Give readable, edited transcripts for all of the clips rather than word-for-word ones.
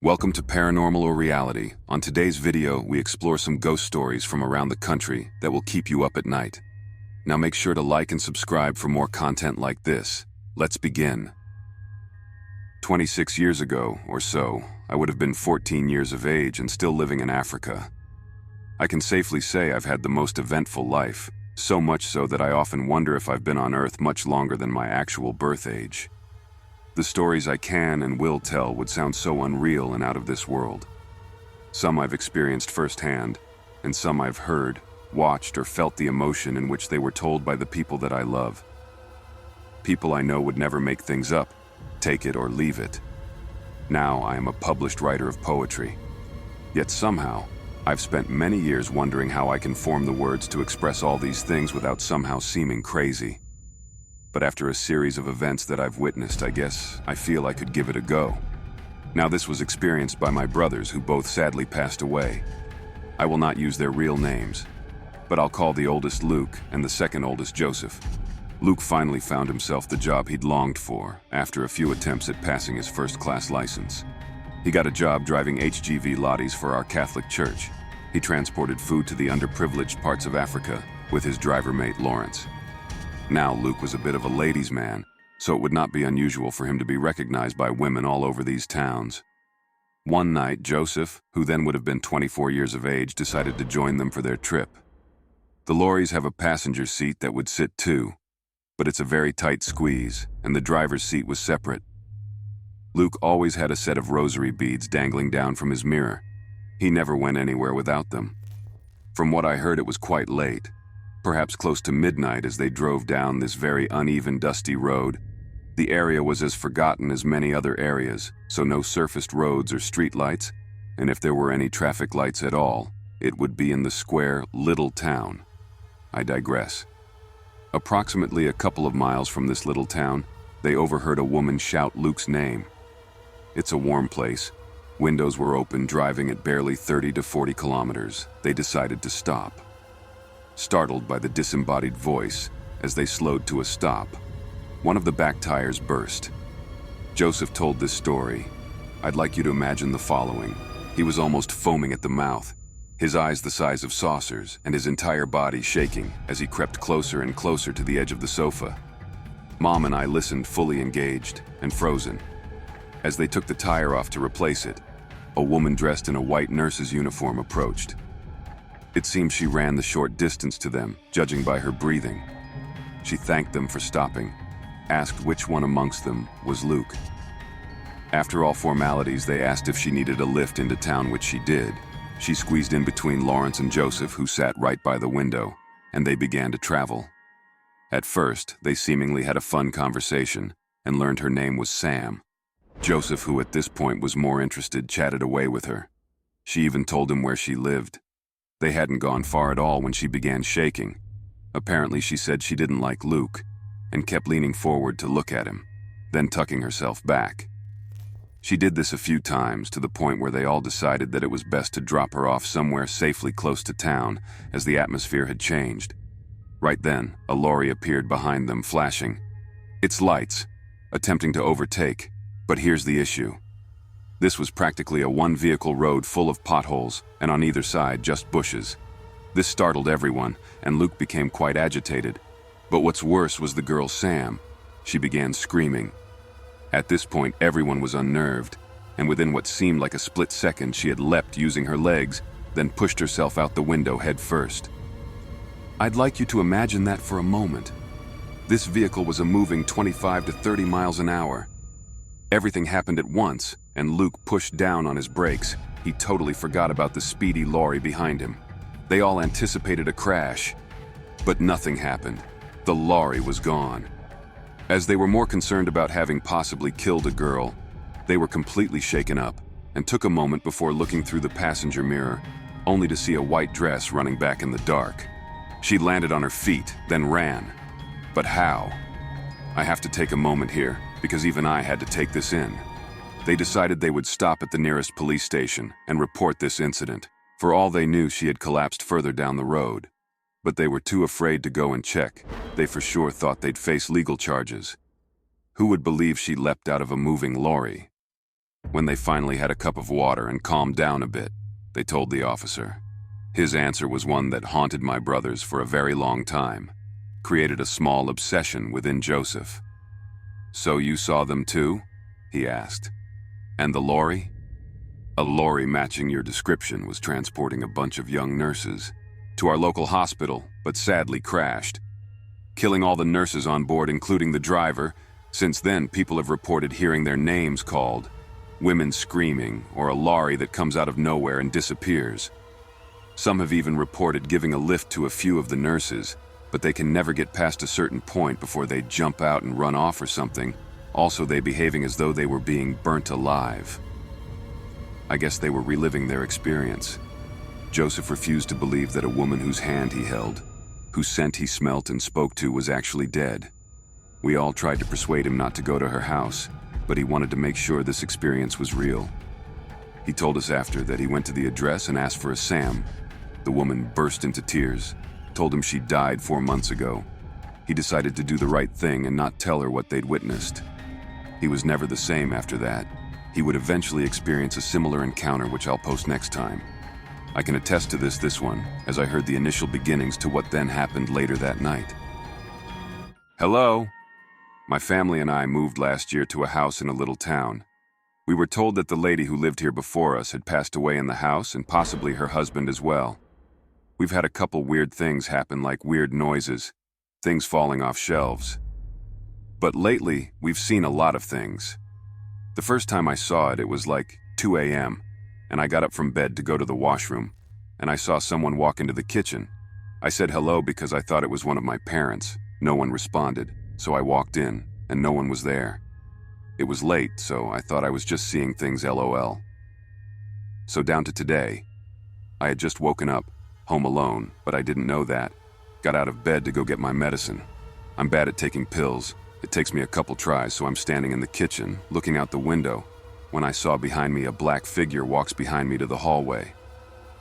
Welcome to Paranormal or Reality. On today's video, we explore some ghost stories from around the country that will keep you up at night. Now make sure to like and subscribe for more content like this. Let's begin. 26 years ago, or so, I would have been 14 years of age and still living in Africa. I can safely say I've had the most eventful life, so much so that I often wonder if I've been on Earth much longer than my actual birth age. The stories I can and will tell would sound so unreal and out of this world. Some I've experienced firsthand, and some I've heard, watched, or felt the emotion in which they were told by the people that I love. People I know would never make things up, take it or leave it. Now I am a published writer of poetry. Yet somehow, I've spent many years wondering how I can form the words to express all these things without somehow seeming crazy. But after a series of events that I've witnessed, I guess I feel I could give it a go. Now this was experienced by my brothers who both sadly passed away. I will not use their real names, but I'll call the oldest Luke and the second oldest Joseph. Luke finally found himself the job he'd longed for after a few attempts at passing his first-class license. He got a job driving HGV lotties for our Catholic church. He transported food to the underprivileged parts of Africa with his driver mate Lawrence. Now Luke was a bit of a ladies' man, so it would not be unusual for him to be recognized by women all over these towns. One night, Joseph, who then would have been 24 years of age, decided to join them for their trip. The lorries have a passenger seat that would sit two, but it's a very tight squeeze, and the driver's seat was separate. Luke always had a set of rosary beads dangling down from his mirror. He never went anywhere without them. From what I heard, it was quite late, perhaps close to midnight as they drove down this very uneven, dusty road. The area was as forgotten as many other areas, so no surfaced roads or street lights, and if there were any traffic lights at all, it would be in the square little town. I digress. Approximately a couple of miles from this little town, they overheard a woman shout Luke's name. It's a warm place. Windows were open, driving at barely 30 to 40 kilometers. They decided to stop. Startled by the disembodied voice, as they slowed to a stop, one of the back tires burst. Joseph told this story. I'd like you to imagine the following. He was almost foaming at the mouth, his eyes the size of saucers, and his entire body shaking as he crept closer and closer to the edge of the sofa. Mom and I listened, fully engaged and frozen. As they took the tire off to replace it, a woman dressed in a white nurse's uniform approached. It seemed she ran the short distance to them, judging by her breathing. She thanked them for stopping, asked which one amongst them was Luke. After all formalities, they asked if she needed a lift into town, which she did. She squeezed in between Lawrence and Joseph, who sat right by the window, and they began to travel. At first, they seemingly had a fun conversation and learned her name was Sam. Joseph, who at this point was more interested, chatted away with her. She even told him where she lived. They hadn't gone far at all when she began shaking. Apparently, she said she didn't like Luke and kept leaning forward to look at him, then tucking herself back. She did this a few times, to the point where they all decided that it was best to drop her off somewhere safely close to town, as the atmosphere had changed. Right then, a lorry appeared behind them, flashing its lights, attempting to overtake. But here's the issue. This was practically a one-vehicle road full of potholes, and on either side just bushes. This startled everyone, and Luke became quite agitated. But what's worse was the girl Sam. She began screaming. At this point, everyone was unnerved, and within what seemed like a split second, she had leapt using her legs, then pushed herself out the window head first. I'd like you to imagine that for a moment. This vehicle was a moving 25 to 30 miles an hour. Everything happened at once, and Luke pushed down on his brakes. He totally forgot about the speedy lorry behind him. They all anticipated a crash, but nothing happened. The lorry was gone. As they were more concerned about having possibly killed a girl, they were completely shaken up and took a moment before looking through the passenger mirror, only to see a white dress running back in the dark. She landed on her feet, then ran. But how? I have to take a moment here, because even I had to take this in. They decided they would stop at the nearest police station and report this incident. For all they knew, she had collapsed further down the road. But they were too afraid to go and check. They for sure thought they'd face legal charges. Who would believe she leapt out of a moving lorry? When they finally had a cup of water and calmed down a bit, they told the officer. His answer was one that haunted my brothers for a very long time, created a small obsession within Joseph. "So you saw them too?" he asked. "And the lorry?" "A lorry matching your description was transporting a bunch of young nurses to our local hospital, but sadly crashed, killing all the nurses on board, including the driver. Since then, people have reported hearing their names called, women screaming, or a lorry that comes out of nowhere and disappears. Some have even reported giving a lift to a few of the nurses, but they can never get past a certain point before they jump out and run off or something. Also, they behaving as though they were being burnt alive. I guess they were reliving their experience. Joseph refused to believe that a woman whose hand he held, whose scent he smelt and spoke to, was actually dead. We all tried to persuade him not to go to her house, but he wanted to make sure this experience was real. He told us after that he went to the address and asked for a Sam. The woman burst into tears, told him she died 4 months ago. He decided to do the right thing and not tell her what they'd witnessed. He was never the same after that. He would eventually experience a similar encounter, which I'll post next time. I can attest to this one, as I heard the initial beginnings to what then happened later that night. Hello? My family and I moved last year to a house in a little town. We were told that the lady who lived here before us had passed away in the house, and possibly her husband as well. We've had a couple weird things happen, like weird noises, things falling off shelves. But lately, we've seen a lot of things. The first time I saw it, it was like 2 a.m., and I got up from bed to go to the washroom, and I saw someone walk into the kitchen. I said hello because I thought it was one of my parents. No one responded, so I walked in, and no one was there. It was late, so I thought I was just seeing things LOL. So down to today. I had just woken up, home alone, but I didn't know that. Got out of bed to go get my medicine. I'm bad at taking pills. It takes me a couple tries, so I'm standing in the kitchen, looking out the window, when I saw behind me a black figure walks behind me to the hallway.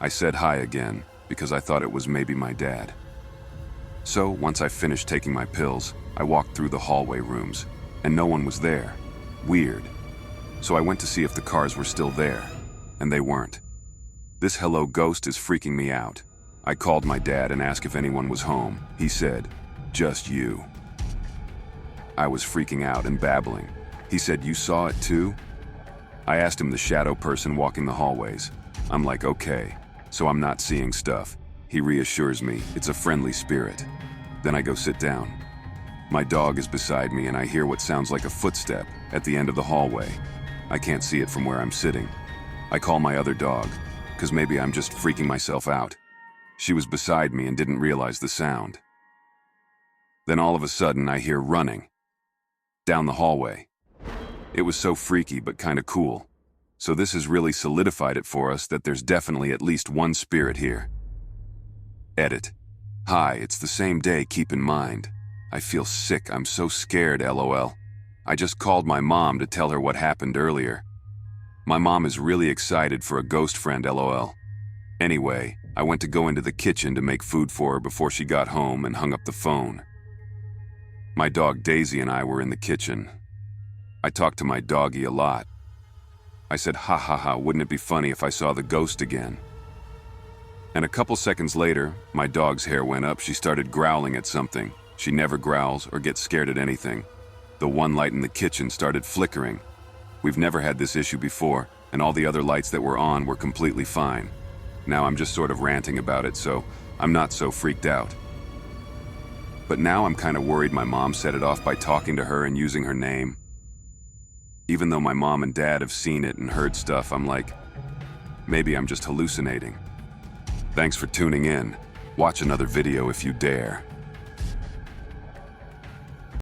I said hi again, because I thought it was maybe my dad. So, once I finished taking my pills, I walked through the hallway rooms, and no one was there. Weird. So I went to see if the cars were still there, and they weren't. This hello ghost is freaking me out. I called my dad and asked if anyone was home. He said, "Just you." I was freaking out and babbling. He said, "You saw it too?" I asked him the shadow person walking the hallways. I'm like, okay, so I'm not seeing stuff. He reassures me, it's a friendly spirit. Then I go sit down. My dog is beside me and I hear what sounds like a footstep at the end of the hallway. I can't see it from where I'm sitting. I call my other dog, because maybe I'm just freaking myself out. She was beside me and didn't realize the sound. Then all of a sudden I hear running down the hallway. It was so freaky but kind of cool. So this has really solidified it for us that there's definitely at least one spirit here. Edit. Hi, it's the same day, keep in mind. I feel sick, I'm so scared, LOL. I just called my mom to tell her what happened earlier. My mom is really excited for a ghost friend, LOL. Anyway, I went to go into the kitchen to make food for her before she got home and hung up the phone. My dog Daisy and I were in the kitchen. I talked to my doggy a lot. I said, ha ha ha, wouldn't it be funny if I saw the ghost again? And a couple seconds later, my dog's hair went up. She started growling at something. She never growls or gets scared at anything. The one light in the kitchen started flickering. We've never had this issue before, and all the other lights that were on were completely fine. Now I'm just sort of ranting about it, so I'm not so freaked out. But now I'm kind of worried my mom set it off by talking to her and using her name. Even though my mom and dad have seen it and heard stuff, I'm like, maybe I'm just hallucinating. Thanks for tuning in. Watch another video if you dare.